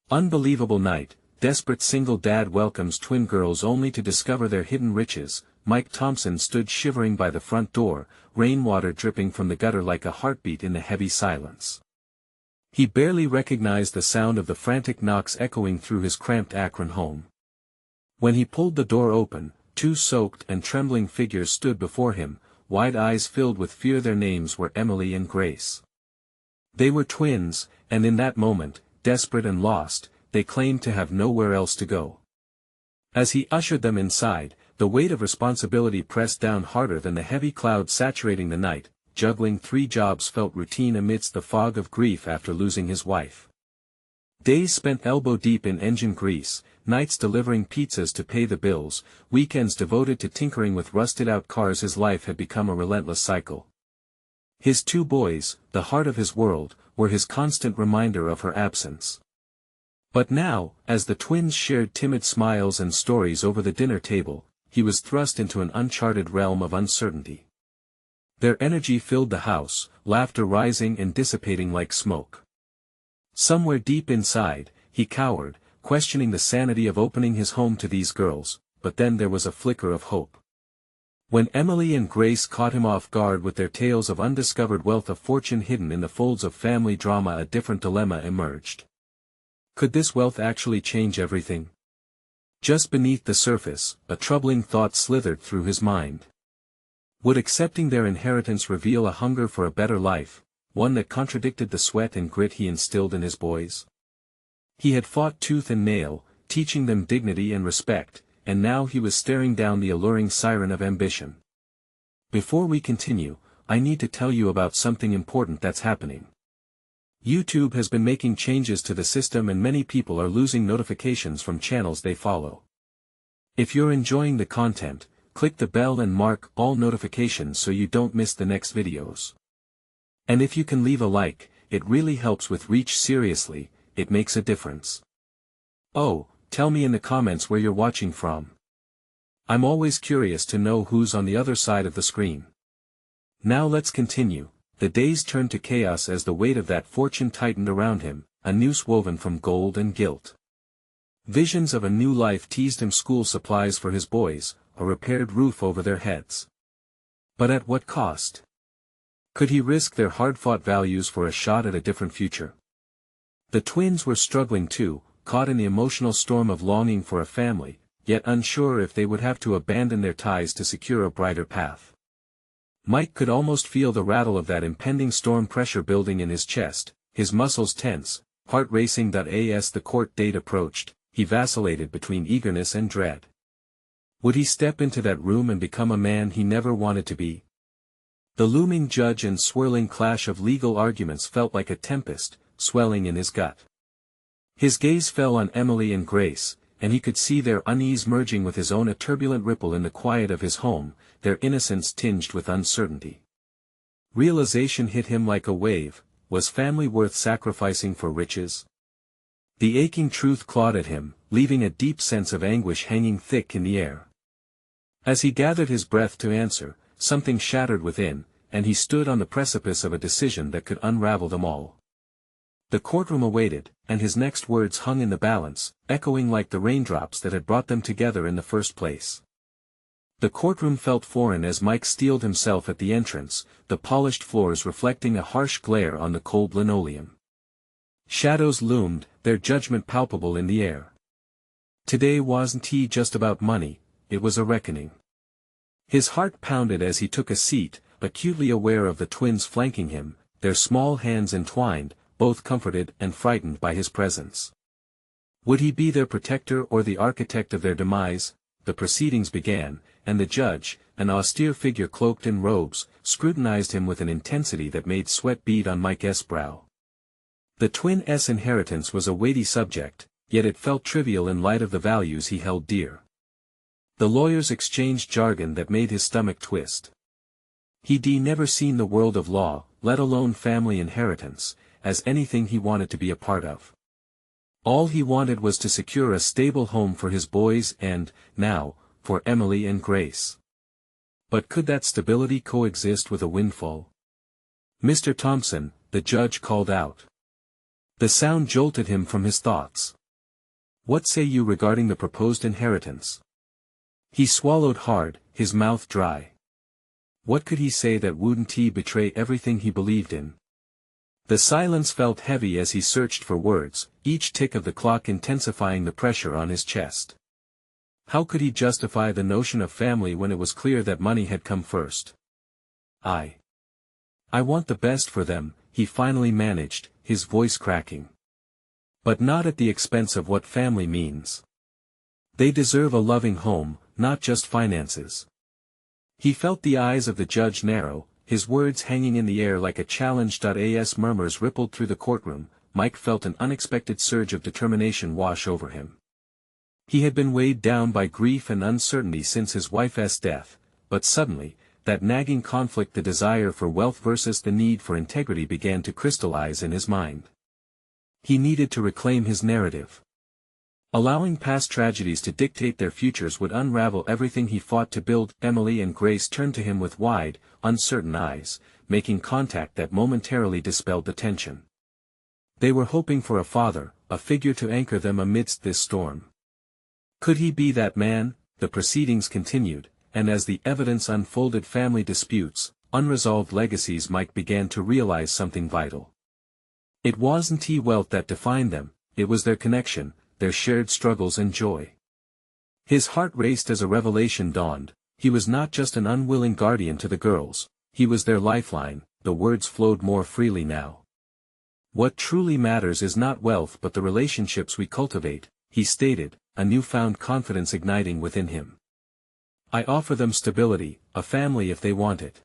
Unbelievable night, desperate single dad welcomes twin girls only to discover their hidden riches. Mike Thompson stood shivering by the front door, rainwater dripping from the gutter like a heartbeat in the heavy silence. He barely recognized the sound of the frantic knocks echoing through his cramped Akron home. When he pulled the door open, two soaked and trembling figures stood before him, wide eyes filled with fear. Their names were Emily and Grace. They were twins, and in that moment, desperate and lost, they claimed to have nowhere else to go. As he ushered them inside, the weight of responsibility pressed down harder than the heavy cloud saturating the night. Juggling 3 jobs felt routine amidst the fog of grief after losing his wife. Days spent elbow-deep in engine grease, nights delivering pizzas to pay the bills, weekends devoted to tinkering with rusted-out cars. His life had become a relentless cycle. His 2 boys, the heart of his world, were his constant reminder of her absence. But now, as the twins shared timid smiles and stories over the dinner table, he was thrust into an uncharted realm of uncertainty. Their energy filled the house, laughter rising and dissipating like smoke. Somewhere deep inside, he cowered, questioning the sanity of opening his home to these girls, but then there was a flicker of hope. When Emily and Grace caught him off guard with their tales of undiscovered wealth, of fortune hidden in the folds of family drama, a different dilemma emerged. Could this wealth actually change everything? Just beneath the surface, a troubling thought slithered through his mind. Would accepting their inheritance reveal a hunger for a better life, one that contradicted the sweat and grit he instilled in his boys? He had fought tooth and nail, teaching them dignity and respect, and now he was staring down the alluring siren of ambition. Before we continue, I need to tell you about something important that's happening. YouTube has been making changes to the system and many people are losing notifications from channels they follow. If you're enjoying the content, click the bell and mark all notifications so you don't miss the next videos. And if you can leave a like, it really helps with reach. Seriously, it makes a difference. Oh, tell me in the comments where you're watching from. I'm always curious to know who's on the other side of the screen. Now let's continue. The days turned to chaos as the weight of that fortune tightened around him, a noose woven from gold and guilt. Visions of a new life teased him: school supplies for his boys, a repaired roof over their heads. But at what cost? Could he risk their hard-fought values for a shot at a different future? The twins were struggling too, caught in the emotional storm of longing for a family, yet unsure if they would have to abandon their ties to secure a brighter path. Mike could almost feel the rattle of that impending storm, pressure building in his chest, his muscles tense, heart racing. As the court date approached, he vacillated between eagerness and dread. Would he step into that room and become a man he never wanted to be? The looming judge and swirling clash of legal arguments felt like a tempest, swelling in his gut. His gaze fell on Emily and Grace, and he could see their unease merging with his own, a turbulent ripple in the quiet of his home, their innocence tinged with uncertainty. Realization hit him like a wave: was family worth sacrificing for riches? The aching truth clawed at him, leaving a deep sense of anguish hanging thick in the air. As he gathered his breath to answer, something shattered within, and he stood on the precipice of a decision that could unravel them all. The courtroom awaited, and his next words hung in the balance, echoing like the raindrops that had brought them together in the first place. The courtroom felt foreign as Mike steeled himself at the entrance, the polished floors reflecting a harsh glare on the cold linoleum. Shadows loomed, their judgment palpable in the air. Today wasn't just about money, it was a reckoning. His heart pounded as he took a seat, acutely aware of the twins flanking him, their small hands entwined, both comforted and frightened by his presence. Would he be their protector or the architect of their demise? The proceedings began, and the judge, an austere figure cloaked in robes, scrutinized him with an intensity that made sweat bead on Mike's brow. The twins' inheritance was a weighty subject, yet it felt trivial in light of the values he held dear. The lawyers exchanged jargon that made his stomach twist. He'd never seen the world of law, let alone family inheritance, as anything he wanted to be a part of. All he wanted was to secure a stable home for his boys and, now, for Emily and Grace. But could that stability coexist with a windfall? "Mr. Thompson," the judge called out. The sound jolted him from his thoughts. What say you regarding the proposed inheritance? He swallowed hard, his mouth dry. What could he say that wouldn't betray everything he believed in? The silence felt heavy as he searched for words, each tick of the clock intensifying the pressure on his chest. How could he justify the notion of family when it was clear that money had come first? I want the best for them, he finally managed, his voice cracking. But not at the expense of what family means. They deserve a loving home, not just finances. He felt the eyes of the judge narrow, his words hanging in the air like a challenge. As murmurs rippled through the courtroom, Mike felt an unexpected surge of determination wash over him. He had been weighed down by grief and uncertainty since his wife's death, but suddenly, that nagging conflict, the desire for wealth versus the need for integrity, began to crystallize in his mind. He needed to reclaim his narrative. Allowing past tragedies to dictate their futures would unravel everything he fought to build. Emily and Grace turned to him with wide, uncertain eyes, making contact that momentarily dispelled the tension. They were hoping for a father, a figure to anchor them amidst this storm. Could he be that man? The proceedings continued, and as the evidence unfolded, family disputes, unresolved legacies, Mike began to realize something vital. It wasn't wealth that defined them, it was their connection, their shared struggles and joy. His heart raced as a revelation dawned. He was not just an unwilling guardian to the girls, he was their lifeline. The words flowed more freely now. What truly matters is not wealth but the relationships we cultivate, he stated, a newfound confidence igniting within him. I offer them stability, a family if they want it.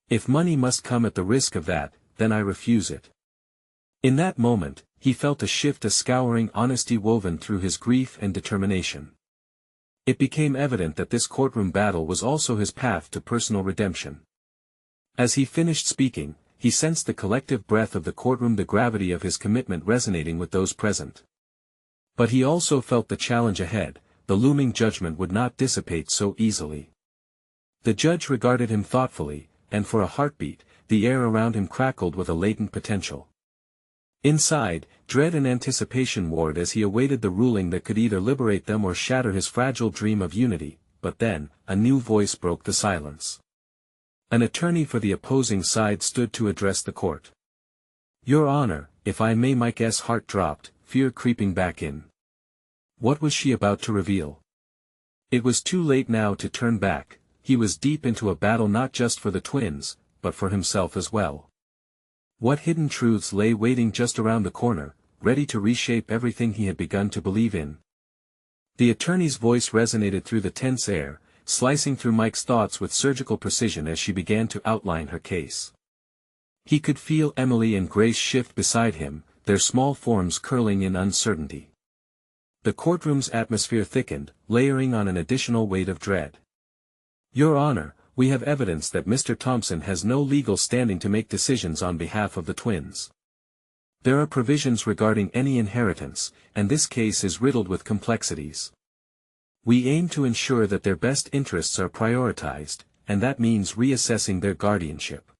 If money must come at the risk of that, then I refuse it. In that moment, he felt a shift, a scouring honesty woven through his grief and determination. It became evident that this courtroom battle was also his path to personal redemption. As he finished speaking, he sensed the collective breath of the courtroom, the gravity of his commitment resonating with those present. But he also felt the challenge ahead. The looming judgment would not dissipate so easily. The judge regarded him thoughtfully, and for a heartbeat, the air around him crackled with a latent potential. Inside, dread and anticipation warred as he awaited the ruling that could either liberate them or shatter his fragile dream of unity. But then, a new voice broke the silence. An attorney for the opposing side stood to address the court. Your Honor, if I may. Mike's heart dropped, fear creeping back in. What was she about to reveal? It was too late now to turn back. He was deep into a battle not just for the twins, but for himself as well. What hidden truths lay waiting just around the corner, ready to reshape everything he had begun to believe in? The attorney's voice resonated through the tense air, slicing through Mike's thoughts with surgical precision as she began to outline her case. He could feel Emily and Grace shift beside him, their small forms curling in uncertainty. The courtroom's atmosphere thickened, layering on an additional weight of dread. Your Honor, we have evidence that Mr. Thompson has no legal standing to make decisions on behalf of the twins. There are provisions regarding any inheritance, and this case is riddled with complexities. We aim to ensure that their best interests are prioritized, and that means reassessing their guardianship.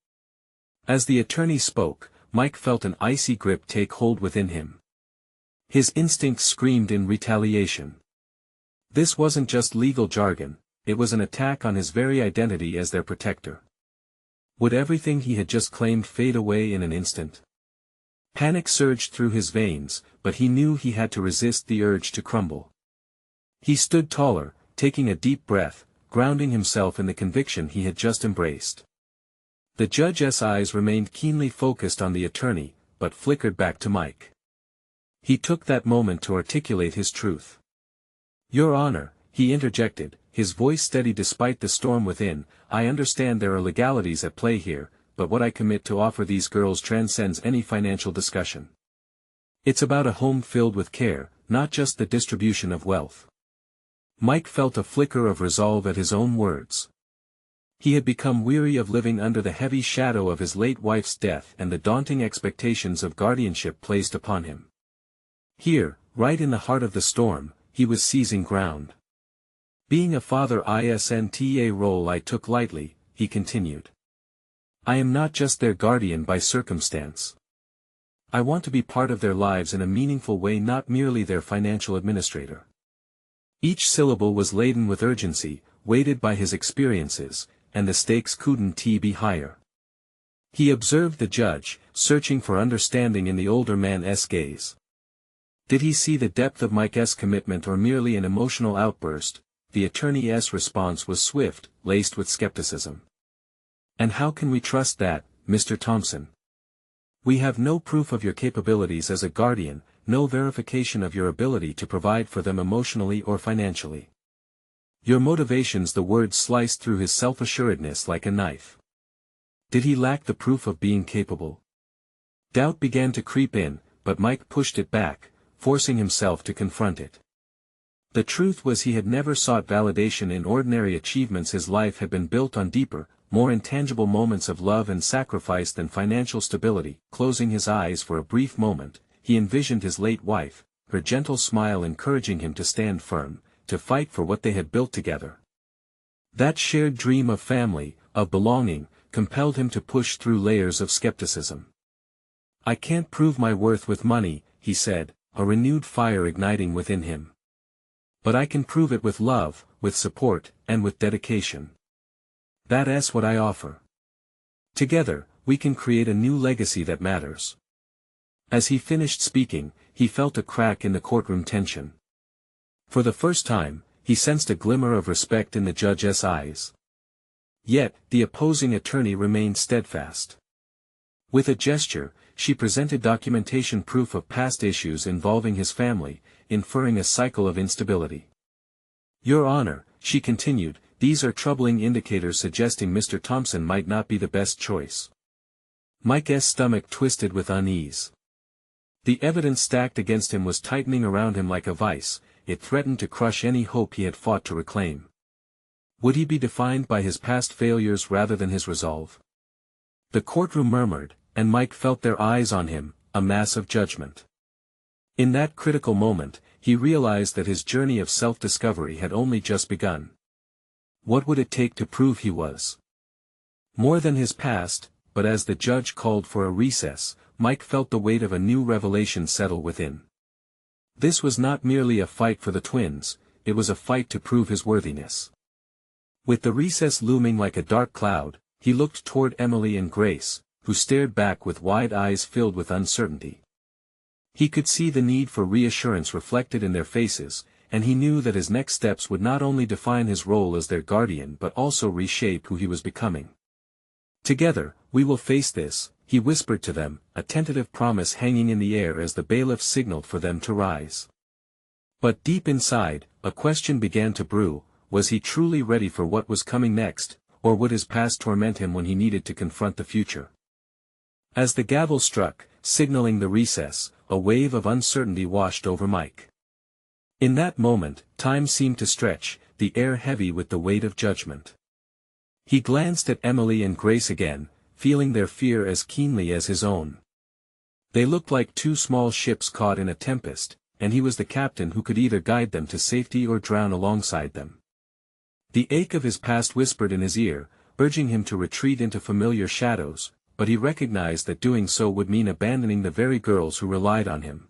As the attorney spoke, Mike felt an icy grip take hold within him. His instincts screamed in retaliation. This wasn't just legal jargon. It was an attack on his very identity as their protector. Would everything he had just claimed fade away in an instant? Panic surged through his veins, but he knew he had to resist the urge to crumble. He stood taller, taking a deep breath, grounding himself in the conviction he had just embraced. The judge's eyes remained keenly focused on the attorney, but flickered back to Mike. He took that moment to articulate his truth. Your Honor, he interjected, his voice steady despite the storm within, I understand there are legalities at play here, but what I commit to offer these girls transcends any financial discussion. It's about a home filled with care, not just the distribution of wealth. Mike felt a flicker of resolve at his own words. He had become weary of living under the heavy shadow of his late wife's death and the daunting expectations of guardianship placed upon him. Here, right in the heart of the storm, he was seizing ground. Being a father isn't a role I took lightly, he continued. I am not just their guardian by circumstance. I want to be part of their lives in a meaningful way, not merely their financial administrator. Each syllable was laden with urgency, weighted by his experiences, and the stakes couldn't be higher. He observed the judge, searching for understanding in the older man's gaze. Did he see the depth of Mike's commitment or merely an emotional outburst? The attorney's response was swift, laced with skepticism. And how can we trust that, Mr. Thompson? We have no proof of your capabilities as a guardian, no verification of your ability to provide for them emotionally or financially. Your motivations. The words sliced through his self-assuredness like a knife. Did he lack the proof of being capable? Doubt began to creep in, but Mike pushed it back, forcing himself to confront it. The truth was he had never sought validation in ordinary achievements. His life had been built on deeper, more intangible moments of love and sacrifice than financial stability. Closing his eyes for a brief moment, he envisioned his late wife, her gentle smile encouraging him to stand firm, to fight for what they had built together. That shared dream of family, of belonging, compelled him to push through layers of skepticism. I can't prove my worth with money, he said, a renewed fire igniting within him. But I can prove it with love, with support, and with dedication. That's what I offer. Together, we can create a new legacy that matters. As he finished speaking, he felt a crack in the courtroom tension. For the first time, he sensed a glimmer of respect in the judge's eyes. Yet, the opposing attorney remained steadfast. With a gesture, she presented documentation proof of past issues involving his family, inferring a cycle of instability. Your Honor, she continued, these are troubling indicators suggesting Mr. Thompson might not be the best choice. Mike's stomach twisted with unease. The evidence stacked against him was tightening around him like a vice, it threatened to crush any hope he had fought to reclaim. Would he be defined by his past failures rather than his resolve? The courtroom murmured, and Mike felt their eyes on him, a mass of judgment. In that critical moment, he realized that his journey of self-discovery had only just begun. What would it take to prove he was more than his past? But as the judge called for a recess, Mike felt the weight of a new revelation settle within. This was not merely a fight for the twins, it was a fight to prove his worthiness. With the recess looming like a dark cloud, he looked toward Emily and Grace, who stared back with wide eyes filled with uncertainty. He could see the need for reassurance reflected in their faces, and he knew that his next steps would not only define his role as their guardian but also reshape who he was becoming. Together, we will face this, he whispered to them, a tentative promise hanging in the air as the bailiff signaled for them to rise. But deep inside, a question began to brew. Was he truly ready for what was coming next, or would his past torment him when he needed to confront the future? As the gavel struck, signaling the recess, a wave of uncertainty washed over Mike. In that moment, time seemed to stretch, the air heavy with the weight of judgment. He glanced at Emily and Grace again, feeling their fear as keenly as his own. They looked like two small ships caught in a tempest, and he was the captain who could either guide them to safety or drown alongside them. The ache of his past whispered in his ear, urging him to retreat into familiar shadows, but he recognized that doing so would mean abandoning the very girls who relied on him.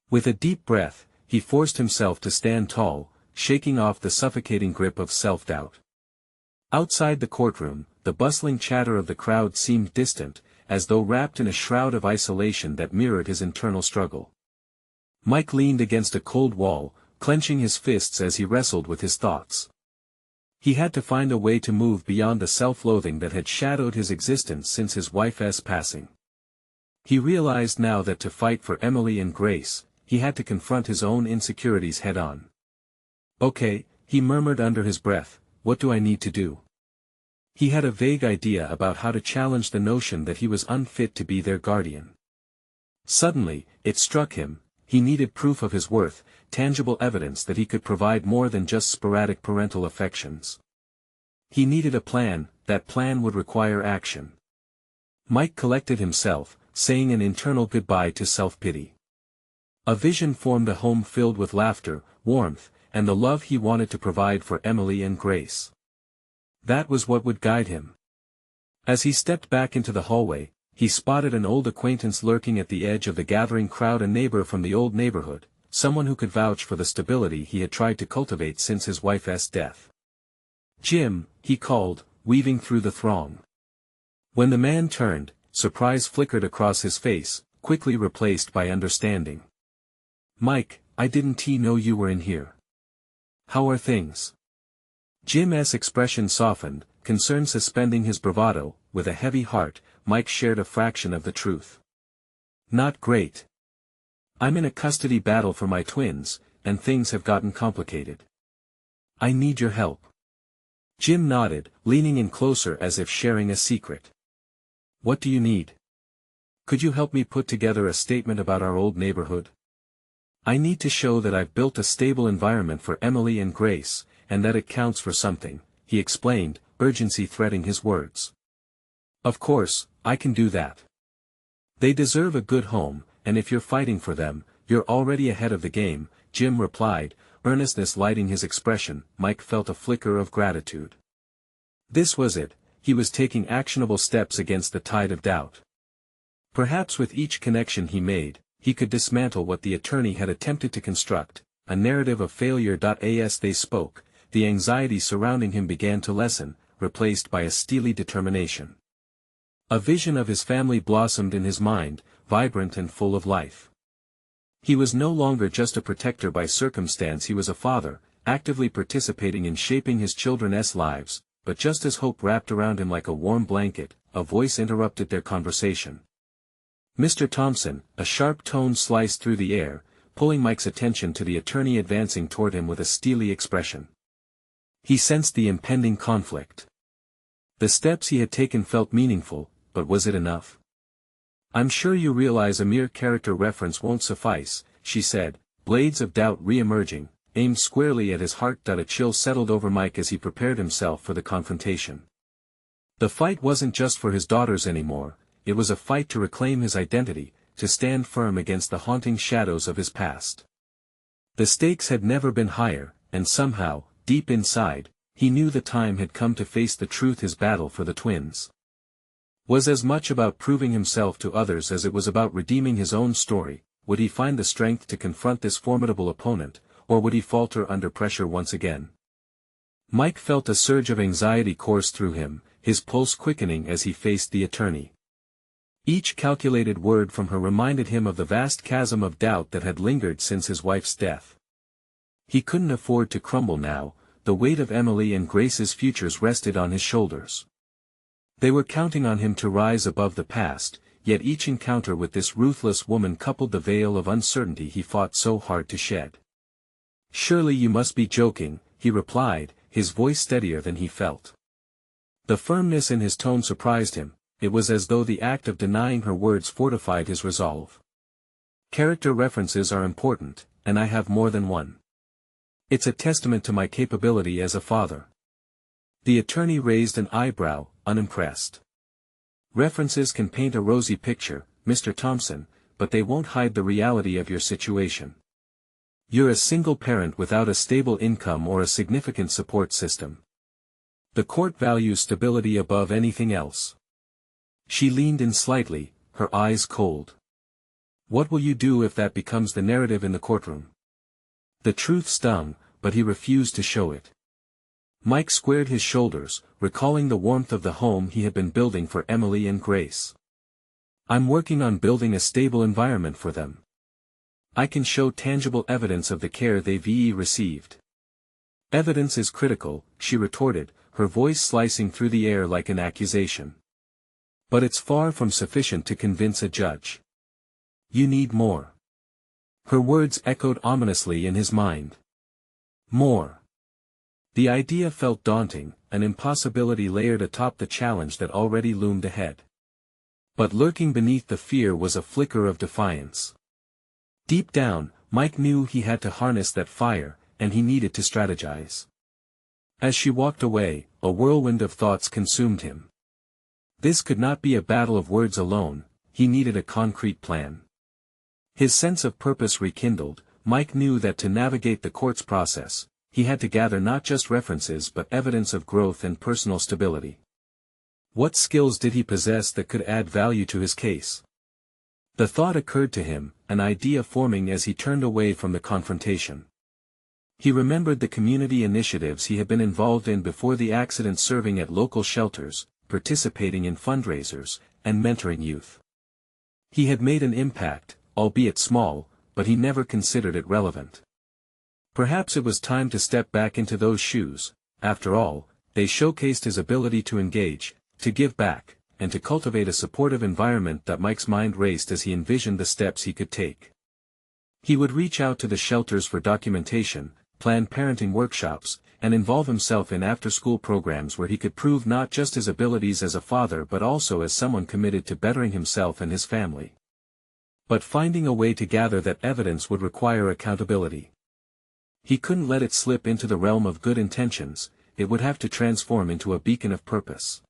With a deep breath, he forced himself to stand tall, shaking off the suffocating grip of self-doubt. Outside the courtroom, the bustling chatter of the crowd seemed distant, as though wrapped in a shroud of isolation that mirrored his internal struggle. Mike leaned against a cold wall, clenching his fists as he wrestled with his thoughts. He had to find a way to move beyond the self-loathing that had shadowed his existence since his wife's passing. He realized now that to fight for Emily and Grace, he had to confront his own insecurities head-on. Okay, he murmured under his breath, what do I need to do? He had a vague idea about how to challenge the notion that he was unfit to be their guardian. Suddenly, it struck him, he needed proof of his worth, tangible evidence that he could provide more than just sporadic parental affections. He needed a plan, that plan would require action. Mike collected himself, saying an internal goodbye to self-pity. A vision formed, a home filled with laughter, warmth, and the love he wanted to provide for Emily and Grace. That was what would guide him. As he stepped back into the hallway, he spotted an old acquaintance lurking at the edge of the gathering crowd, a neighbor from the old neighborhood, someone who could vouch for the stability he had tried to cultivate since his wife's death. "Jim," he called, weaving through the throng. When the man turned, surprise flickered across his face, quickly replaced by understanding. "Mike, I didn't know you were in here. How are things?" Jim's expression softened, concern suspending his bravado. With a heavy heart, Mike shared a fraction of the truth. "Not great. I'm in a custody battle for my twins, and things have gotten complicated. I need your help." Jim nodded, leaning in closer as if sharing a secret. "What do you need? Could you help me put together a statement about our old neighborhood? I need to show that I've built a stable environment for Emily and Grace, and that it counts for something," he explained, urgency threading his words. "Of course, I can do that. They deserve a good home, and if you're fighting for them, you're already ahead of the game," Jim replied, earnestness lighting his expression. Mike felt a flicker of gratitude. This was it, he was taking actionable steps against the tide of doubt. Perhaps with each connection he made, he could dismantle what the attorney had attempted to construct, a narrative of failure. As they spoke, the anxiety surrounding him began to lessen, replaced by a steely determination. A vision of his family blossomed in his mind, vibrant and full of life. He was no longer just a protector by circumstance, he was a father, actively participating in shaping his children's lives. But just as hope wrapped around him like a warm blanket, a voice interrupted their conversation. "Mr. Thompson," a sharp tone sliced through the air, pulling Mike's attention to the attorney advancing toward him with a steely expression. He sensed the impending conflict. The steps he had taken felt meaningful, but was it enough? "I'm sure you realize a mere character reference won't suffice," she said, blades of doubt re-emerging, aimed squarely at his heart. A chill settled over Mike as he prepared himself for the confrontation. The fight wasn't just for his daughters anymore, it was a fight to reclaim his identity, to stand firm against the haunting shadows of his past. The stakes had never been higher, and somehow, deep inside, he knew the time had come to face the truth. His battle for the twins was as much about proving himself to others as it was about redeeming his own story. Would he find the strength to confront this formidable opponent, or would he falter under pressure once again? Mike felt a surge of anxiety course through him, his pulse quickening as he faced the attorney. Each calculated word from her reminded him of the vast chasm of doubt that had lingered since his wife's death. He couldn't afford to crumble now, the weight of Emily and Grace's futures rested on his shoulders. They were counting on him to rise above the past, yet each encounter with this ruthless woman coupled the veil of uncertainty he fought so hard to shed. "Surely you must be joking," he replied, his voice steadier than he felt. The firmness in his tone surprised him, it was as though the act of denying her words fortified his resolve. "Character references are important, and I have more than one. It's a testament to my capability as a father." The attorney raised an eyebrow, unimpressed. "References can paint a rosy picture, Mr. Thompson, but they won't hide the reality of your situation. You're a single parent without a stable income or a significant support system. The court values stability above anything else." She leaned in slightly, her eyes cold. "What will you do if that becomes the narrative in the courtroom?" The truth stung, but he refused to show it. Mike squared his shoulders, recalling the warmth of the home he had been building for Emily and Grace. "I'm working on building a stable environment for them. I can show tangible evidence of the care they've received." "Evidence is critical," she retorted, her voice slicing through the air like an accusation. "But it's far from sufficient to convince a judge. You need more." Her words echoed ominously in his mind. More. The idea felt daunting, an impossibility layered atop the challenge that already loomed ahead. But lurking beneath the fear was a flicker of defiance. Deep down, Mike knew he had to harness that fire, and he needed to strategize. As she walked away, a whirlwind of thoughts consumed him. This could not be a battle of words alone, he needed a concrete plan. His sense of purpose rekindled, Mike knew that to navigate the court's process, he had to gather not just references but evidence of growth and personal stability. What skills did he possess that could add value to his case? The thought occurred to him, an idea forming as he turned away from the confrontation. He remembered the community initiatives he had been involved in before the accident, serving at local shelters, participating in fundraisers, and mentoring youth. He had made an impact, albeit small, but he never considered it relevant. Perhaps it was time to step back into those shoes. After all, they showcased his ability to engage, to give back, and to cultivate a supportive environment. That Mike's mind raced as he envisioned the steps he could take. He would reach out to the shelters for documentation, plan parenting workshops, and involve himself in after-school programs where he could prove not just his abilities as a father but also as someone committed to bettering himself and his family. But finding a way to gather that evidence would require accountability. He couldn't let it slip into the realm of good intentions, it would have to transform into a beacon of purpose.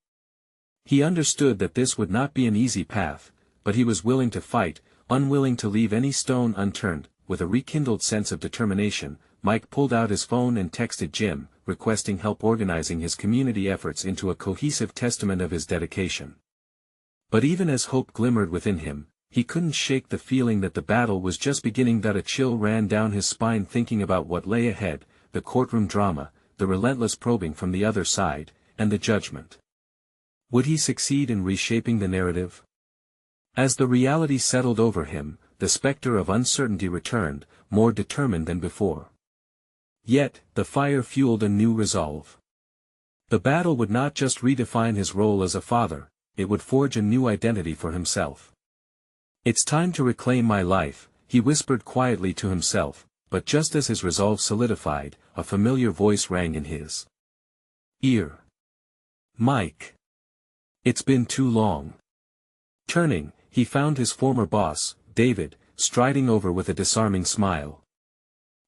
He understood that this would not be an easy path, but he was willing to fight, unwilling to leave any stone unturned. With a rekindled sense of determination, Mike pulled out his phone and texted Jim, requesting help organizing his community efforts into a cohesive testament of his dedication. But even as hope glimmered within him, he couldn't shake the feeling that the battle was just beginning. That a chill ran down his spine thinking about what lay ahead, the courtroom drama, the relentless probing from the other side, and the judgment. Would he succeed in reshaping the narrative? As the reality settled over him, the specter of uncertainty returned, more determined than before. Yet, the fire fueled a new resolve. The battle would not just redefine his role as a father, it would forge a new identity for himself. "It's time to reclaim my life," he whispered quietly to himself, but just as his resolve solidified, a familiar voice rang in his ear. "Mike. It's been too long." Turning, he found his former boss, David, striding over with a disarming smile.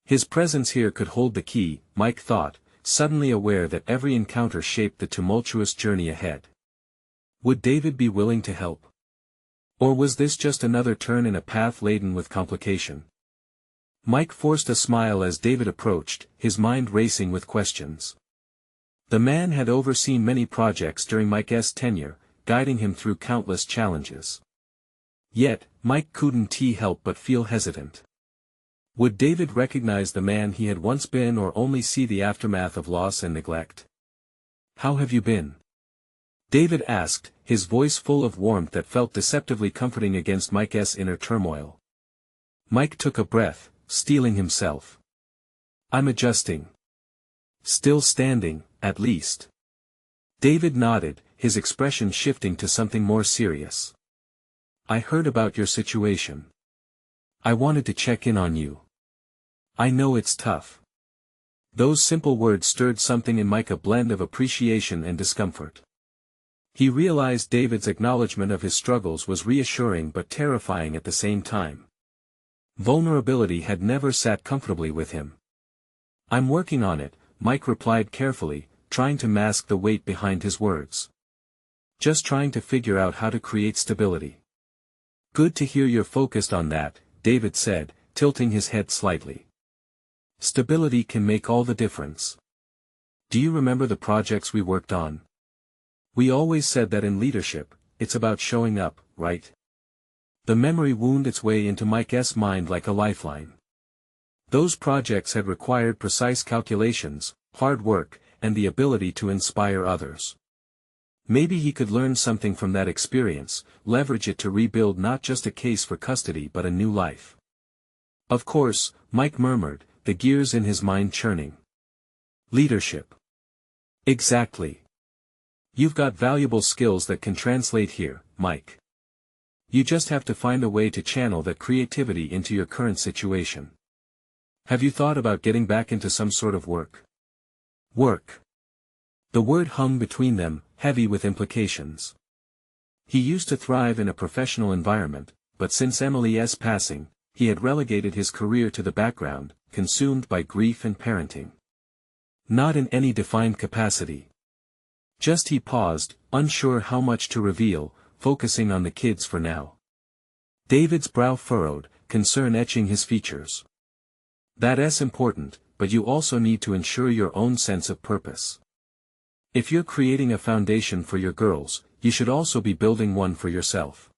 His presence here could hold the key, Mike thought, suddenly aware that every encounter shaped the tumultuous journey ahead. Would David be willing to help? Or was this just another turn in a path laden with complication? Mike forced a smile as David approached, his mind racing with questions. The man had overseen many projects during Mike's tenure, guiding him through countless challenges. Yet, Mike couldn't help but feel hesitant. Would David recognize the man he had once been or only see the aftermath of loss and neglect? "How have you been?" David asked, his voice full of warmth that felt deceptively comforting against Mike's inner turmoil. Mike took a breath, steeling himself. "I'm adjusting. Still standing, at least." David nodded, his expression shifting to something more serious. "I heard about your situation. I wanted to check in on you. I know it's tough." Those simple words stirred something in Mike, a blend of appreciation and discomfort. He realized David's acknowledgement of his struggles was reassuring but terrifying at the same time. Vulnerability had never sat comfortably with him. "I'm working on it," Mike replied carefully, trying to mask the weight behind his words. "Just trying to figure out how to create stability." "Good to hear you're focused on that," David said, tilting his head slightly. "Stability can make all the difference. Do you remember the projects we worked on? We always said that in leadership, it's about showing up, right?" The memory wound its way into Mike's mind like a lifeline. Those projects had required precise calculations, hard work, and the ability to inspire others. Maybe he could learn something from that experience, leverage it to rebuild not just a case for custody but a new life. "Of course," Mike murmured, the gears in his mind churning. "Leadership. Exactly. You've got valuable skills that can translate here, Mike. You just have to find a way to channel that creativity into your current situation. Have you thought about getting back into some sort of work?" Work. The word hung between them, heavy with implications. He used to thrive in a professional environment, but since Emily's passing, he had relegated his career to the background, consumed by grief and parenting. Not in any defined capacity. Just he paused, unsure how much to reveal, focusing on the kids for now. David's brow furrowed, concern etching his features. "That's important, but you also need to ensure your own sense of purpose. If you're creating a foundation for your girls, you should also be building one for yourself.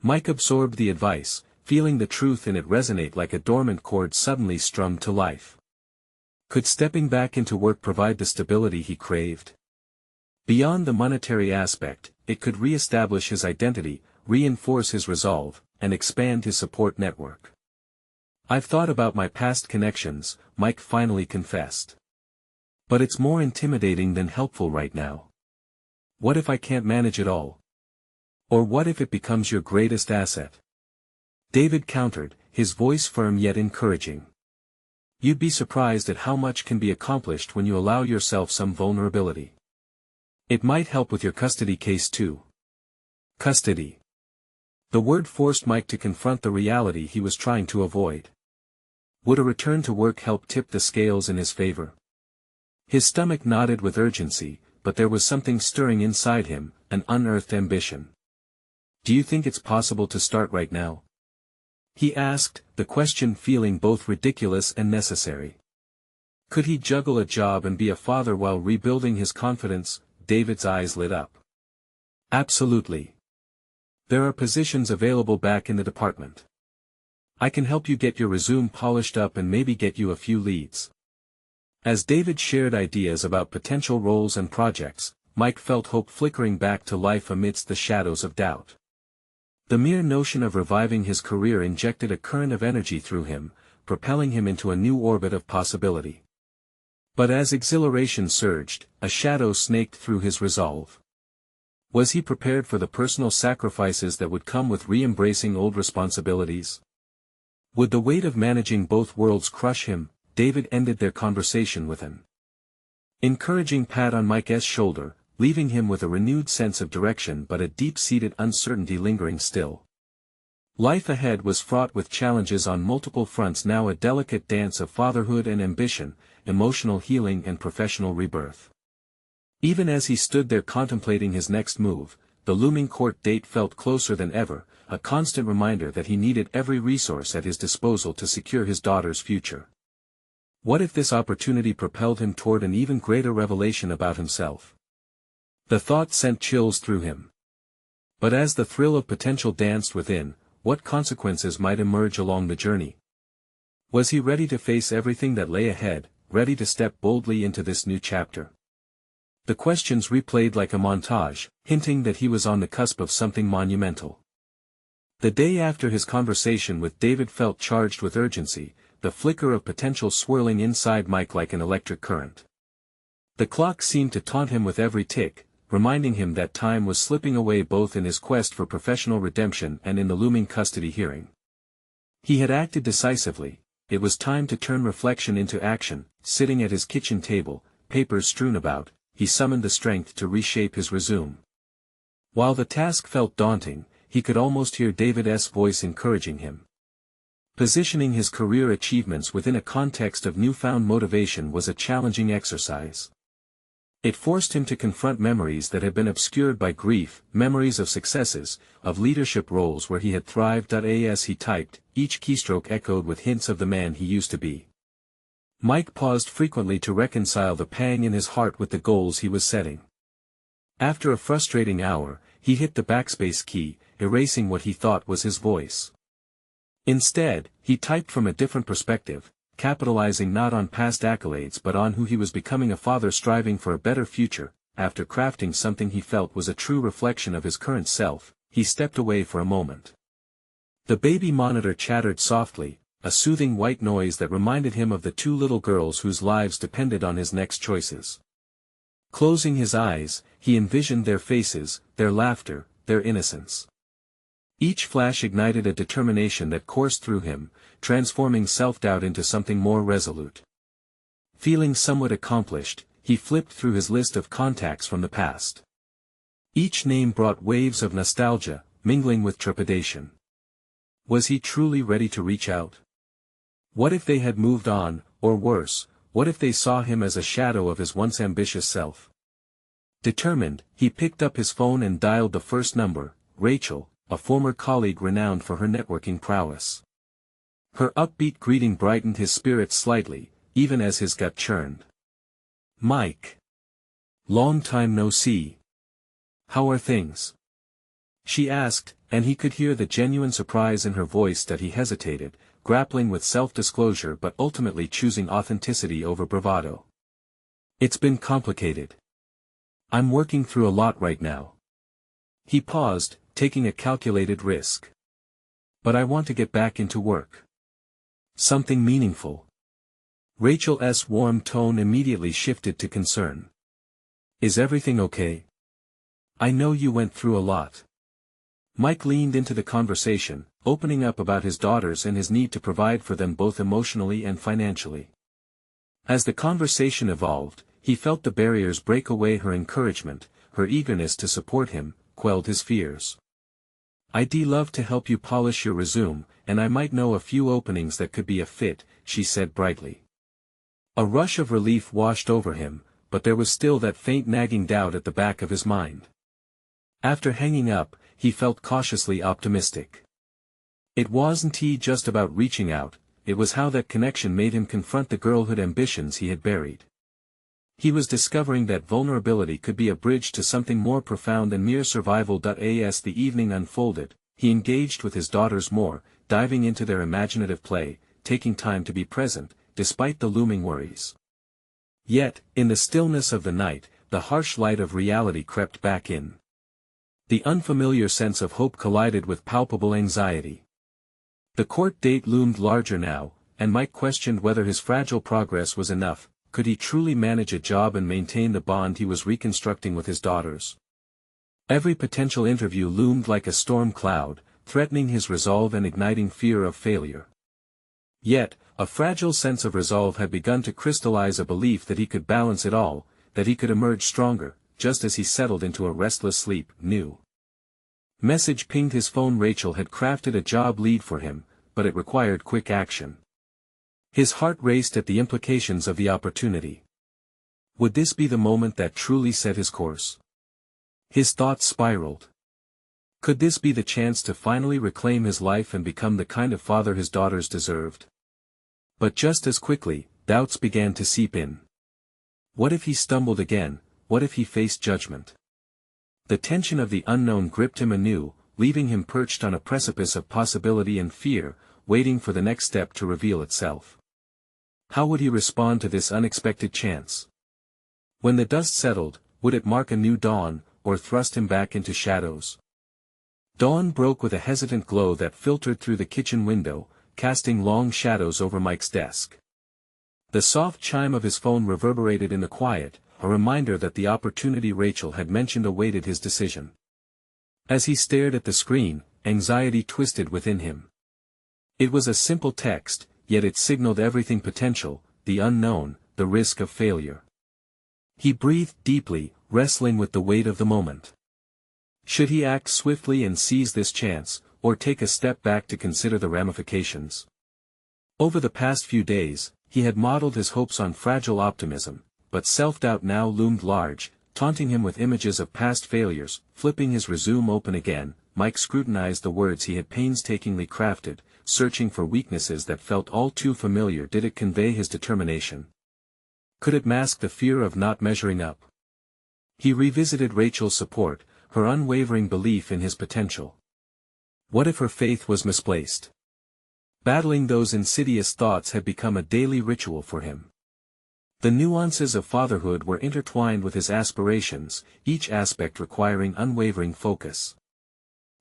Mike absorbed the advice, feeling the truth in it resonate like a dormant chord suddenly strummed to life. Could stepping back into work provide the stability he craved? Beyond the monetary aspect, it could re-establish his identity, reinforce his resolve, and expand his support network. "I've thought about my past connections," Mike finally confessed. "But it's more intimidating than helpful right now. What if I can't manage it all? Or what if it becomes your greatest asset?" David countered, his voice firm yet encouraging. "You'd be surprised at how much can be accomplished when you allow yourself some vulnerability. It might help with your custody case too." Custody. The word forced Mike to confront the reality he was trying to avoid. Would a return to work help tip the scales in his favor? His stomach nodded with urgency, but there was something stirring inside him, an unearthed ambition. "Do you think it's possible to start right now?" he asked, the question feeling both ridiculous and necessary. Could he juggle a job and be a father while rebuilding his confidence? David's eyes lit up. "Absolutely. There are positions available back in the department. I can help you get your resume polished up and maybe get you a few leads." As David shared ideas about potential roles and projects, Mike felt hope flickering back to life amidst the shadows of doubt. The mere notion of reviving his career injected a current of energy through him, propelling him into a new orbit of possibility. But as exhilaration surged, a shadow snaked through his resolve. Was he prepared for the personal sacrifices that would come with re-embracing old responsibilities? Would the weight of managing both worlds crush him? David ended their conversation with an encouraging pat on Mike's shoulder, leaving him with a renewed sense of direction but a deep-seated uncertainty lingering still. Life ahead was fraught with challenges on multiple fronts, now a delicate dance of fatherhood and ambition, emotional healing and professional rebirth. Even as he stood there contemplating his next move, the looming court date felt closer than ever, a constant reminder that he needed every resource at his disposal to secure his daughter's future. What if this opportunity propelled him toward an even greater revelation about himself? The thought sent chills through him. But as the thrill of potential danced within, what consequences might emerge along the journey? Was he ready to face everything that lay ahead, ready to step boldly into this new chapter? The questions replayed like a montage, hinting that he was on the cusp of something monumental. The day after his conversation with David felt charged with urgency, the flicker of potential swirling inside Mike like an electric current. The clock seemed to taunt him with every tick, reminding him that time was slipping away both in his quest for professional redemption and in the looming custody hearing. He had acted decisively, it was time to turn reflection into action. Sitting at his kitchen table, papers strewn about, he summoned the strength to reshape his resume. While the task felt daunting, he could almost hear David's voice encouraging him. Positioning his career achievements within a context of newfound motivation was a challenging exercise. It forced him to confront memories that had been obscured by grief, memories of successes, of leadership roles where he had thrived. As he typed, each keystroke echoed with hints of the man he used to be. Mike paused frequently to reconcile the pang in his heart with the goals he was setting. After a frustrating hour, he hit the backspace key, erasing what he thought was his voice. Instead, he typed from a different perspective, capitalizing not on past accolades but on who he was becoming, a father striving for a better future. After crafting something he felt was a true reflection of his current self, he stepped away for a moment. The baby monitor chattered softly, a soothing white noise that reminded him of the two little girls whose lives depended on his next choices. Closing his eyes, he envisioned their faces, their laughter, their innocence. Each flash ignited a determination that coursed through him, transforming self-doubt into something more resolute. Feeling somewhat accomplished, he flipped through his list of contacts from the past. Each name brought waves of nostalgia, mingling with trepidation. Was he truly ready to reach out? What if they had moved on, or worse, what if they saw him as a shadow of his once ambitious self? Determined, he picked up his phone and dialed the first number, Rachel, a former colleague renowned for her networking prowess. Her upbeat greeting brightened his spirits slightly, even as his gut churned. "Mike." Long time no see. How are things? She asked, and he could hear the genuine surprise in her voice that he hesitated, grappling with self-disclosure but ultimately choosing authenticity over bravado. It's been complicated. I'm working through a lot right now. He paused, taking a calculated risk. But I want to get back into work. Something meaningful. Rachel's warm tone immediately shifted to concern. Is everything okay? I know you went through a lot. Mike leaned into the conversation, opening up about his daughters and his need to provide for them both emotionally and financially. As the conversation evolved, he felt the barriers break away. Her encouragement, her eagerness to support him, quelled his fears. I'd love to help you polish your resume, and I might know a few openings that could be a fit, she said brightly. A rush of relief washed over him, but there was still that faint nagging doubt at the back of his mind. After hanging up, he felt cautiously optimistic. It wasn't just about reaching out, it was how that connection made him confront the girlhood ambitions he had buried. He was discovering that vulnerability could be a bridge to something more profound than mere survival. As the evening unfolded, he engaged with his daughters more, diving into their imaginative play, taking time to be present, despite the looming worries. Yet, in the stillness of the night, the harsh light of reality crept back in. The unfamiliar sense of hope collided with palpable anxiety. The court date loomed larger now, and Mike questioned whether his fragile progress was enough. Could he truly manage a job and maintain the bond he was reconstructing with his daughters? Every potential interview loomed like a storm cloud, threatening his resolve and igniting fear of failure. Yet, a fragile sense of resolve had begun to crystallize, a belief that he could balance it all, that he could emerge stronger, just as he settled into a restless sleep. New message pinged his phone. Rachel had crafted a job lead for him, but it required quick action. His heart raced at the implications of the opportunity. Would this be the moment that truly set his course? His thoughts spiraled. Could this be the chance to finally reclaim his life and become the kind of father his daughters deserved? But just as quickly, doubts began to seep in. What if he stumbled again? What if he faced judgment? The tension of the unknown gripped him anew, leaving him perched on a precipice of possibility and fear, waiting for the next step to reveal itself. How would he respond to this unexpected chance? When the dust settled, would it mark a new dawn, or thrust him back into shadows? Dawn broke with a hesitant glow that filtered through the kitchen window, casting long shadows over Mike's desk. The soft chime of his phone reverberated in the quiet, a reminder that the opportunity Rachel had mentioned awaited his decision. As he stared at the screen, anxiety twisted within him. It was a simple text, yet it signaled everything: potential, the unknown, the risk of failure. He breathed deeply, wrestling with the weight of the moment. Should he act swiftly and seize this chance, or take a step back to consider the ramifications? Over the past few days, he had modeled his hopes on fragile optimism, but self-doubt now loomed large, taunting him with images of past failures. Flipping his resume open again, Mike scrutinized the words he had painstakingly crafted, searching for weaknesses that felt all too familiar. Did it convey his determination? Could it mask the fear of not measuring up? He revisited Rachel's support, her unwavering belief in his potential. What if her faith was misplaced? Battling those insidious thoughts had become a daily ritual for him. The nuances of fatherhood were intertwined with his aspirations, each aspect requiring unwavering focus.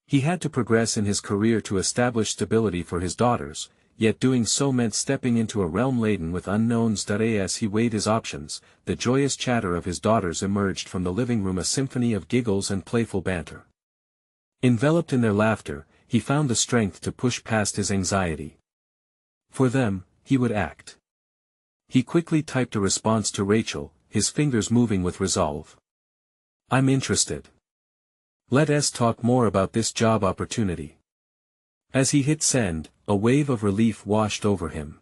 He had to progress in his career to establish stability for his daughters, yet doing so meant stepping into a realm laden with unknowns. As he weighed his options, the joyous chatter of his daughters emerged from the living room, a symphony of giggles and playful banter. Enveloped in their laughter, he found the strength to push past his anxiety. For them, he would act. He quickly typed a response to Rachel, his fingers moving with resolve. I'm interested. Let's talk more about this job opportunity. As he hit send, a wave of relief washed over him.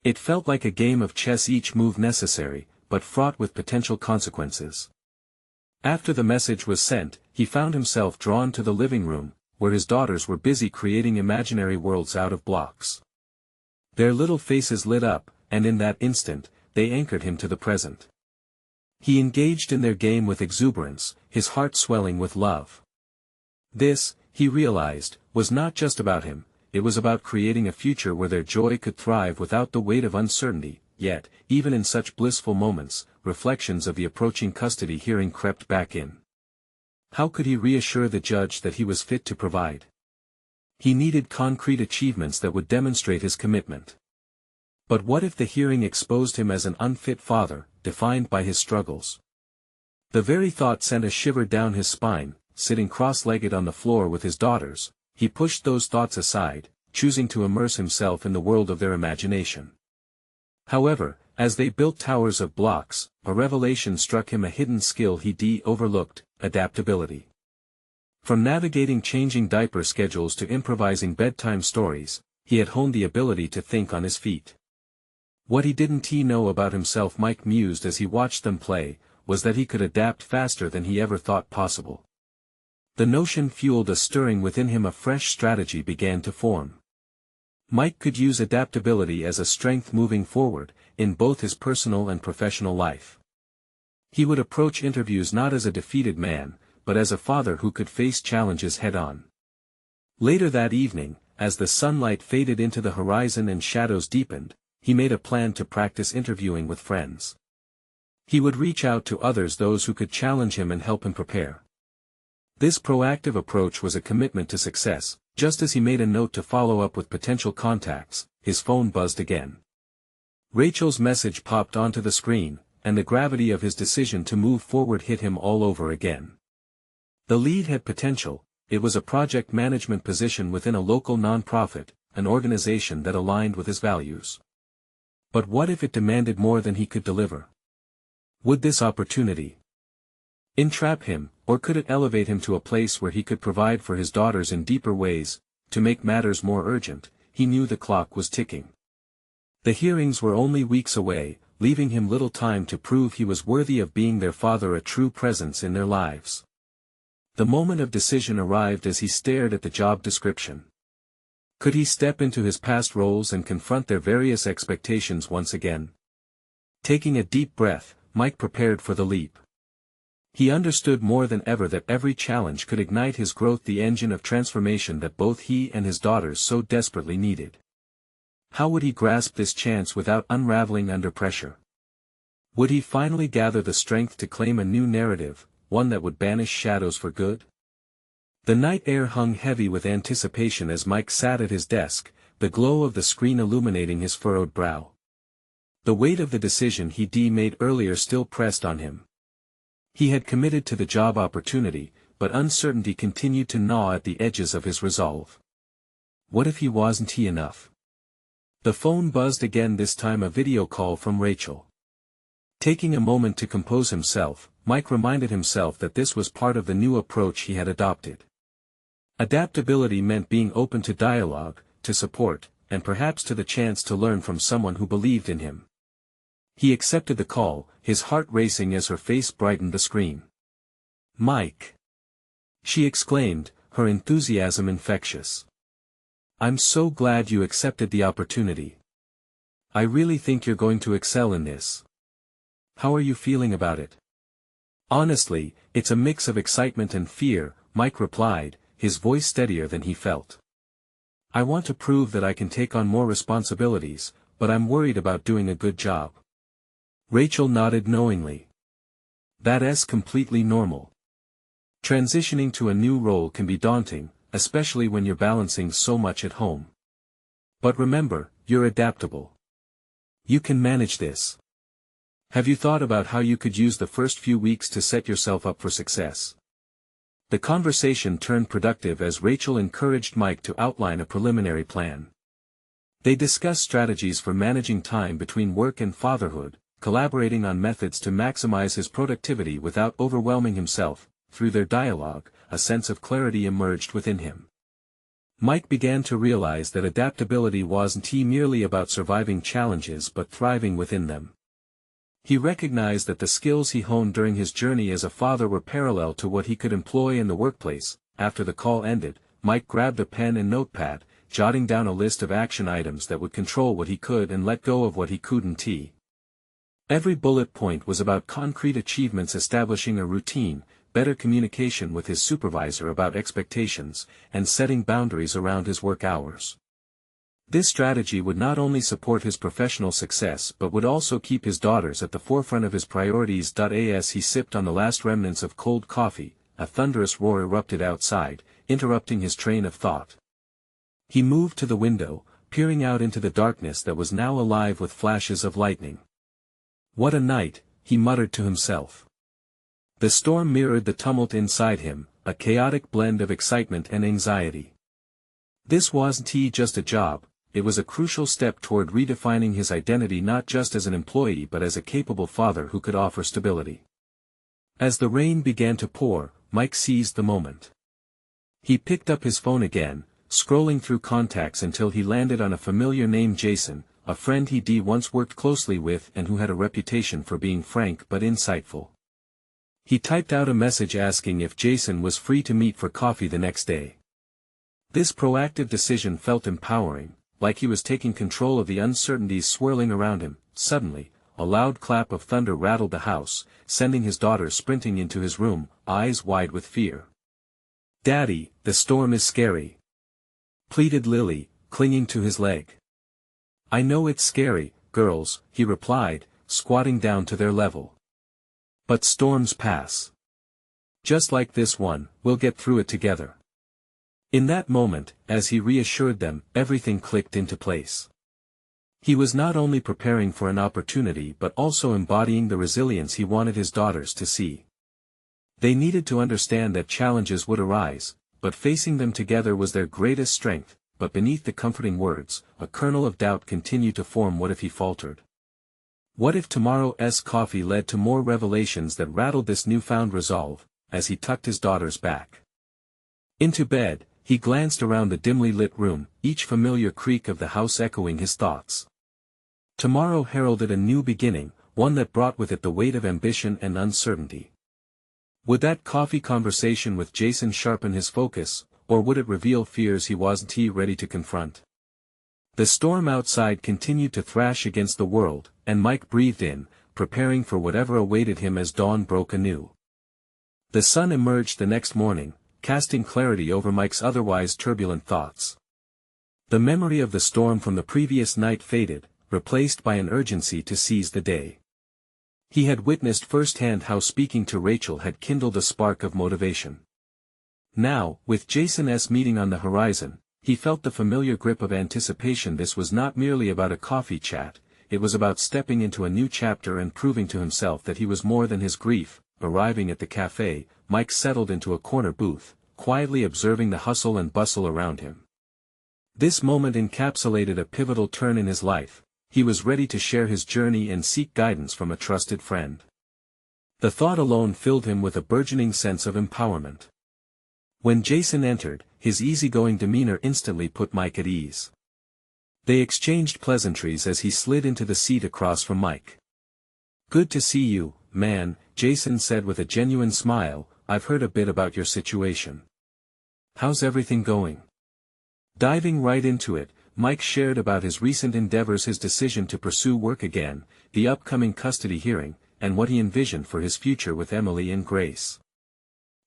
It felt like a game of chess, each move necessary, but fraught with potential consequences. After the message was sent, he found himself drawn to the living room, where his daughters were busy creating imaginary worlds out of blocks. Their little faces lit up, and in that instant, they anchored him to the present. He engaged in their game with exuberance, his heart swelling with love. This, he realized, was not just about him, it was about creating a future where their joy could thrive without the weight of uncertainty. Yet, even in such blissful moments, reflections of the approaching custody hearing crept back in. How could he reassure the judge that he was fit to provide? He needed concrete achievements that would demonstrate his commitment. But what if the hearing exposed him as an unfit father, defined by his struggles? The very thought sent a shiver down his spine. Sitting cross-legged on the floor with his daughters, he pushed those thoughts aside, choosing to immerse himself in the world of their imagination. However, as they built towers of blocks, a revelation struck him: a hidden skill he'd overlooked: adaptability. From navigating changing diaper schedules to improvising bedtime stories, he had honed the ability to think on his feet. What he didn't know about himself, Mike mused as he watched them play, was that he could adapt faster than he ever thought possible. The notion fueled a stirring within him. A fresh strategy began to form. Mike could use adaptability as a strength moving forward, in both his personal and professional life. He would approach interviews not as a defeated man, but as a father who could face challenges head-on. Later that evening, as the sunlight faded into the horizon and shadows deepened, he made a plan to practice interviewing with friends. He would reach out to others, those who could challenge him and help him prepare. This proactive approach was a commitment to success. Just as he made a note to follow up with potential contacts, his phone buzzed again. Rachel's message popped onto the screen, and the gravity of his decision to move forward hit him all over again. The lead had potential. It was a project management position within a local nonprofit, an organization that aligned with his values. But what if it demanded more than he could deliver? Would this opportunity entrap him, or could it elevate him to a place where he could provide for his daughters in deeper ways? To make matters more urgent, he knew the clock was ticking. The hearings were only weeks away, leaving him little time to prove he was worthy of being their father, a true presence in their lives. The moment of decision arrived as he stared at the job description. Could he step into his past roles and confront their various expectations once again? Taking a deep breath, Mike prepared for the leap. He understood more than ever that every challenge could ignite his growth, the engine of transformation that both he and his daughters so desperately needed. How would he grasp this chance without unraveling under pressure? Would he finally gather the strength to claim a new narrative, one that would banish shadows for good? The night air hung heavy with anticipation as Mike sat at his desk, the glow of the screen illuminating his furrowed brow. The weight of the decision he'd made earlier still pressed on him. He had committed to the job opportunity, but uncertainty continued to gnaw at the edges of his resolve. What if he wasn't enough? The phone buzzed again, this time a video call from Rachel. Taking a moment to compose himself, Mike reminded himself that this was part of the new approach he had adopted. Adaptability meant being open to dialogue, to support, and perhaps to the chance to learn from someone who believed in him. He accepted the call, his heart racing as her face brightened the screen. "Mike!" she exclaimed, her enthusiasm infectious. "I'm so glad you accepted the opportunity. I really think you're going to excel in this. How are you feeling about it?" "Honestly, it's a mix of excitement and fear," Mike replied, his voice steadier than he felt. "I want to prove that I can take on more responsibilities, but I'm worried about doing a good job." Rachel nodded knowingly. "That's completely normal. Transitioning to a new role can be daunting, especially when you're balancing so much at home. But remember, you're adaptable. You can manage this. Have you thought about how you could use the first few weeks to set yourself up for success?" The conversation turned productive as Rachel encouraged Mike to outline a preliminary plan. They discussed strategies for managing time between work and fatherhood, collaborating on methods to maximize his productivity without overwhelming himself. Through their dialogue, a sense of clarity emerged within him. Mike began to realize that adaptability wasn't merely about surviving challenges but thriving within them. He recognized that the skills he honed during his journey as a father were parallel to what he could employ in the workplace. After the call ended, Mike grabbed a pen and notepad, jotting down a list of action items that would control what he could and let go of what he couldn't. Every bullet point was about concrete achievements, establishing a routine, better communication with his supervisor about expectations, and setting boundaries around his work hours. This strategy would not only support his professional success but would also keep his daughters at the forefront of his priorities. As he sipped on the last remnants of cold coffee, a thunderous roar erupted outside, interrupting his train of thought. He moved to the window, peering out into the darkness that was now alive with flashes of lightning. "What a night," he muttered to himself. The storm mirrored the tumult inside him, a chaotic blend of excitement and anxiety. This wasn't just a job, it was a crucial step toward redefining his identity, not just as an employee but as a capable father who could offer stability. As the rain began to pour, Mike seized the moment. He picked up his phone again, scrolling through contacts until he landed on a familiar name: Jason, a friend he'd once worked closely with and who had a reputation for being frank but insightful. He typed out a message asking if Jason was free to meet for coffee the next day. This proactive decision felt empowering, like he was taking control of the uncertainties swirling around him. Suddenly, a loud clap of thunder rattled the house, sending his daughter sprinting into his room, eyes wide with fear. "Daddy, the storm is scary," pleaded Lily, clinging to his leg. "I know it's scary, girls," he replied, squatting down to their level. "But storms pass. Just like this one, we'll get through it together." In that moment, as he reassured them, everything clicked into place. He was not only preparing for an opportunity but also embodying the resilience he wanted his daughters to see. They needed to understand that challenges would arise, but facing them together was their greatest strength. But beneath the comforting words, a kernel of doubt continued to form. What if he faltered? What if tomorrow's coffee led to more revelations that rattled this newfound resolve? As he tucked his daughters back into bed, he glanced around the dimly lit room, each familiar creak of the house echoing his thoughts. Tomorrow heralded a new beginning, one that brought with it the weight of ambition and uncertainty. Would that coffee conversation with Jason sharpen his focus, or would it reveal fears he wasn't ready to confront? The storm outside continued to thrash against the world, and Mike breathed in, preparing for whatever awaited him as dawn broke anew. The sun emerged the next morning, casting clarity over Mike's otherwise turbulent thoughts. The memory of the storm from the previous night faded, replaced by an urgency to seize the day. He had witnessed firsthand how speaking to Rachel had kindled a spark of motivation. Now, with Jason's meeting on the horizon, he felt the familiar grip of anticipation. This was not merely about a coffee chat, it was about stepping into a new chapter and proving to himself that he was more than his grief. Arriving at the cafe, Mike settled into a corner booth, quietly observing the hustle and bustle around him. This moment encapsulated a pivotal turn in his life. He was ready to share his journey and seek guidance from a trusted friend. The thought alone filled him with a burgeoning sense of empowerment. When Jason entered, his easygoing demeanor instantly put Mike at ease. They exchanged pleasantries as he slid into the seat across from Mike. "Good to see you, man," Jason said with a genuine smile. "I've heard a bit about your situation. How's everything going?" Diving right into it, Mike shared about his recent endeavors, his decision to pursue work again, the upcoming custody hearing, and what he envisioned for his future with Emily and Grace.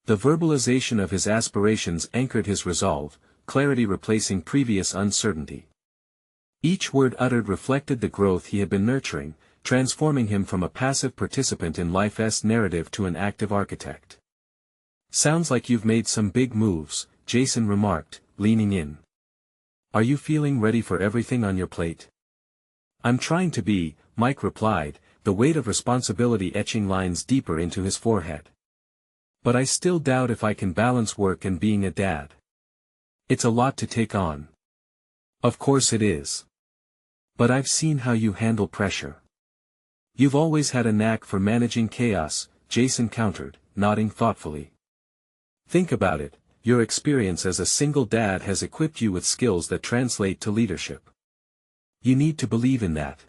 The verbalization of his aspirations anchored his resolve, clarity replacing previous uncertainty. Each word uttered reflected the growth he had been nurturing, transforming him from a passive participant in life's narrative to an active architect. "Sounds like you've made some big moves," Jason remarked, leaning in. "Are you feeling ready for everything on your plate?" "I'm trying to be," Mike replied, the weight of responsibility etching lines deeper into his forehead. "But I still doubt if I can balance work and being a dad. It's a lot to take on." "Of course it is. But I've seen how you handle pressure. You've always had a knack for managing chaos," Jason countered, nodding thoughtfully. "Think about it, your experience as a single dad has equipped you with skills that translate to leadership. You need to believe in that."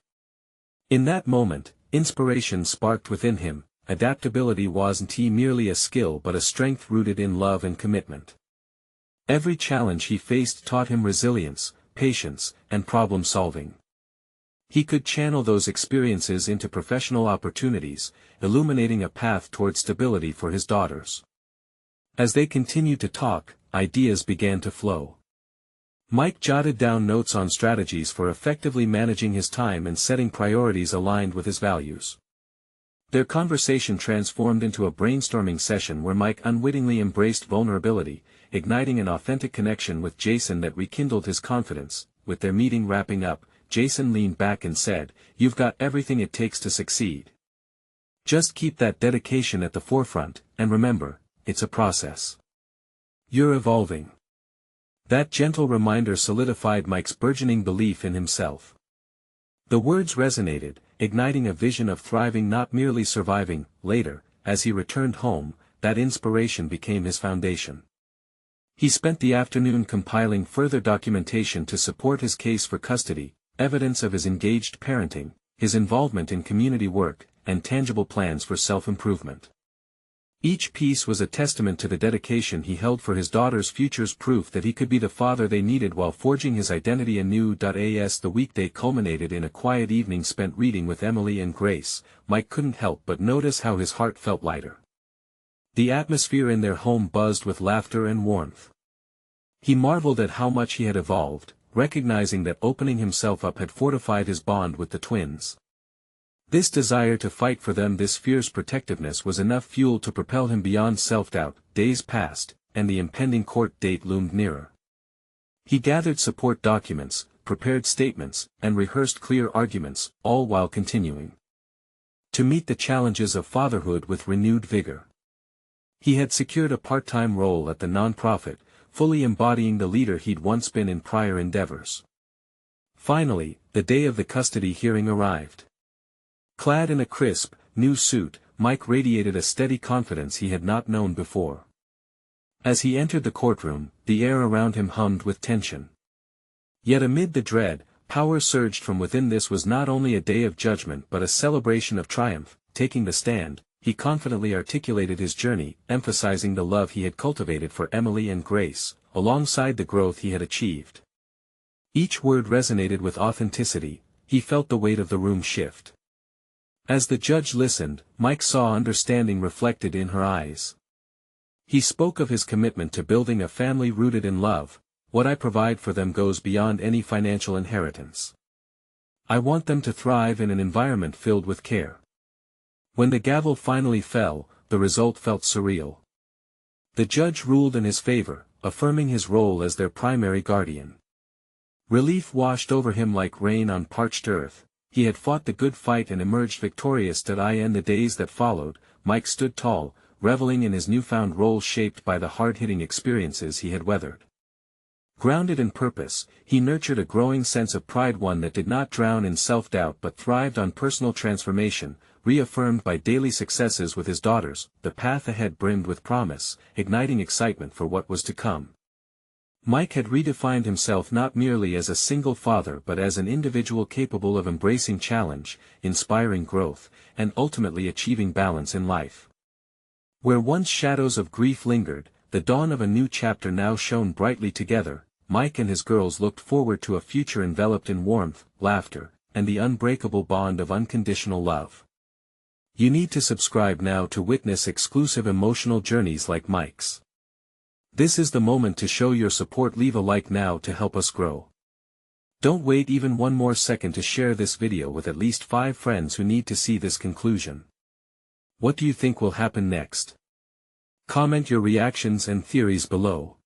In that moment, inspiration sparked within him. Adaptability wasn't merely a skill but a strength rooted in love and commitment. Every challenge he faced taught him resilience, patience, and problem-solving. He could channel those experiences into professional opportunities, illuminating a path toward stability for his daughters. As they continued to talk, ideas began to flow. Mike jotted down notes on strategies for effectively managing his time and setting priorities aligned with his values. Their conversation transformed into a brainstorming session where Mike unwittingly embraced vulnerability, igniting an authentic connection with Jason that rekindled his confidence. With their meeting wrapping up, Jason leaned back and said, "You've got everything it takes to succeed. Just keep that dedication at the forefront, and remember, it's a process. You're evolving." That gentle reminder solidified Mike's burgeoning belief in himself. The words resonated, igniting a vision of thriving, not merely surviving. Later, as he returned home, that inspiration became his foundation. He spent the afternoon compiling further documentation to support his case for custody, evidence of his engaged parenting, his involvement in community work, and tangible plans for self-improvement. Each piece was a testament to the dedication he held for his daughters' futures, proof that he could be the father they needed while forging his identity anew. As the weekday culminated in a quiet evening spent reading with Emily and Grace, Mike couldn't help but notice how his heart felt lighter. The atmosphere in their home buzzed with laughter and warmth. He marveled at how much he had evolved, recognizing that opening himself up had fortified his bond with the twins. This desire to fight for them, this fierce protectiveness, was enough fuel to propel him beyond self-doubt. Days passed, and the impending court date loomed nearer. He gathered support documents, prepared statements, and rehearsed clear arguments, all while continuing to meet the challenges of fatherhood with renewed vigor. He had secured a part-time role at the nonprofit, fully embodying the leader he'd once been in prior endeavors. Finally, the day of the custody hearing arrived. Clad in a crisp, new suit, Mike radiated a steady confidence he had not known before. As he entered the courtroom, the air around him hummed with tension. Yet amid the dread, power surged from within. This was not only a day of judgment but a celebration of triumph. Taking the stand, he confidently articulated his journey, emphasizing the love he had cultivated for Emily and Grace, alongside the growth he had achieved. Each word resonated with authenticity. He felt the weight of the room shift. As the judge listened, Mike saw understanding reflected in her eyes. He spoke of his commitment to building a family rooted in love. "What I provide for them goes beyond any financial inheritance. I want them to thrive in an environment filled with care." When the gavel finally fell, the result felt surreal. The judge ruled in his favor, affirming his role as their primary guardian. Relief washed over him like rain on parched earth. He had fought the good fight and emerged victorious. In the days that followed, Mike stood tall, reveling in his newfound role shaped by the hard-hitting experiences he had weathered. Grounded in purpose, he nurtured a growing sense of pride, one that did not drown in self-doubt but thrived on personal transformation. Reaffirmed by daily successes with his daughters, the path ahead brimmed with promise, igniting excitement for what was to come. Mike had redefined himself not merely as a single father but as an individual capable of embracing challenge, inspiring growth, and ultimately achieving balance in life. Where once shadows of grief lingered, the dawn of a new chapter now shone brightly. Together, Mike and his girls looked forward to a future enveloped in warmth, laughter, and the unbreakable bond of unconditional love. You need to subscribe now to witness exclusive emotional journeys like Mike's. This is the moment to show your support. Leave a like now to help us grow. Don't wait even one more second to share this video with at least 5 friends who need to see this conclusion. What do you think will happen next? Comment your reactions and theories below.